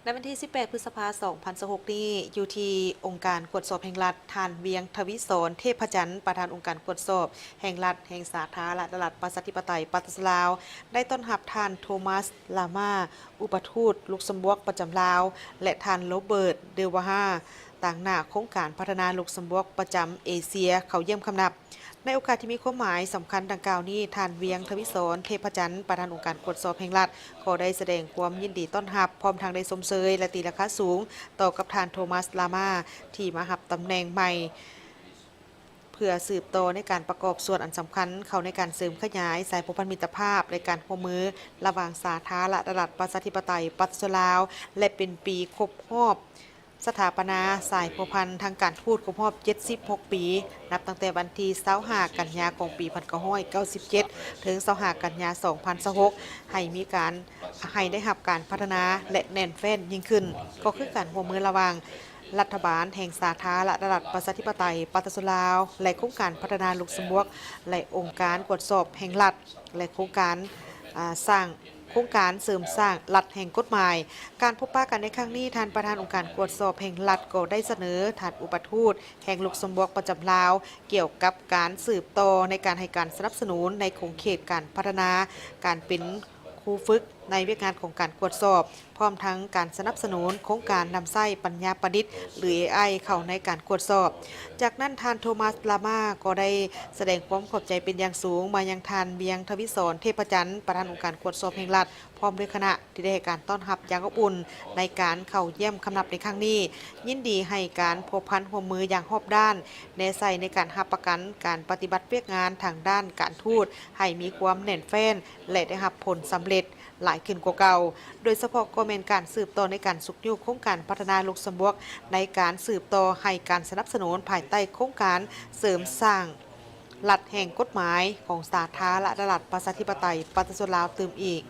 ในวันที่ 18 พฤษภาคม 2026 นี้อยู่ที่องค์การกวดสอบแห่งรัฐท่านเวียงทวิศรเทพจันทร์ประธานองค์การกวดสอบแห่งรัฐแห่งสาธารณรัฐประชาธิปไตยปากีสถานลาวได้ต้อนรับท่านโทมัสลามาอุปทูตลุกเซมเบิร์กประจำลาวและท่านโรเบิร์ตเดวาฮาต่างหน้าโครงการพัฒนาลุกเซมเบิร์กประจำเอเชียเขาเยี่ยมคำนับในโอกาสที่มีความหมายสำคัญดังกล่าวนี้ท่านเวียงทวิศรเทพจันทร์ประธานองค์การกวดสอบแห่งรัฐก็ได้แสดงความยินดีต้อนรับพร้อมทางได้สมเสยและตีราคาสูงต่อกับท่านโทมัสลามาที่มารับตำแหน่งใหม่เพื่อสืบต่อในการประกอบส่วนอันสำคัญเข้าในการเสริมขยายสายผูกพันมิตรภาพในการร่วมมือระหว่างสาธารณรัฐประชาธิปไตยปากีสถานลาวและเป็นปีครบรอบสถาปนาสายผูกพันทางการทูตครบรอบ 76 ปี นับตั้งแต่วันที่25 กันยายนของปี1997 ถึง25 กันยายน 2026 ให้ได้รับการพัฒนาและแน่นแฟ้นยิ่งขึ้น ก็คือการร่วมมือระหว่างรัฐบาลแห่งสาธารณรัฐประชาธิปไตยปากีสถานลาวและโครงการพัฒนาลุกเซมเบิร์กและองค์การกวดสอบแห่งรัฐและโครงการสร้างโครงการเสริมสร้างรัฐแห่งกฎหมายการพบปะกันในครั้งนี้ท่านประธานองค์การกวดสอบแห่งรัฐก็ได้เสนอท่านอุปทูตแห่งลุกเซมเบิร์กประจำลาวเกี่ยวกับการสืบต่อในการให้การสนับสนุนในโครงเขตการพัฒนาการเป็นครูฝึกในเวียกงานของการกวดสอบพร้อมทั้งการสนับสนุนโครงการนำไส้ปัญญาประดิษฐ์หรือ AI เข้าในการกวดสอบจากนั้นท่านโทมัสลามาก็ได้แสดงความขอบใจเป็นอย่างสูงมายังท่านเบียงทวิศรเทพจันทร์ประธานองค์การกวดสอบแห่งรัฐพร้อมด้วยคณะที่ได้ให้การต้อนรับอย่างอบอุ่นในการเข้าเยี่ยมคำนับในครั้งนี้ยินดีให้การพบพันหัวมืออย่างรอบด้านในใส่ในการรับประกันการปฏิบัติเวียกงานทางด้านการทูตให้มีความแน่นแฟ้นและได้รับผลสำเร็จหลายขึ้นกว่าเก่าโดยเฉพาะก็เป็นการสืบต่อในการสุกยุโครงการพัฒนาลุกเซมเบิร์กในการสืบต่อให้การสนับสนุนภายใต้โครงการเสริมสร้างรัฐแห่งกฎหมายของสาธารณรัฐประชาธิปไตยปากีสถานลาวเติมอีก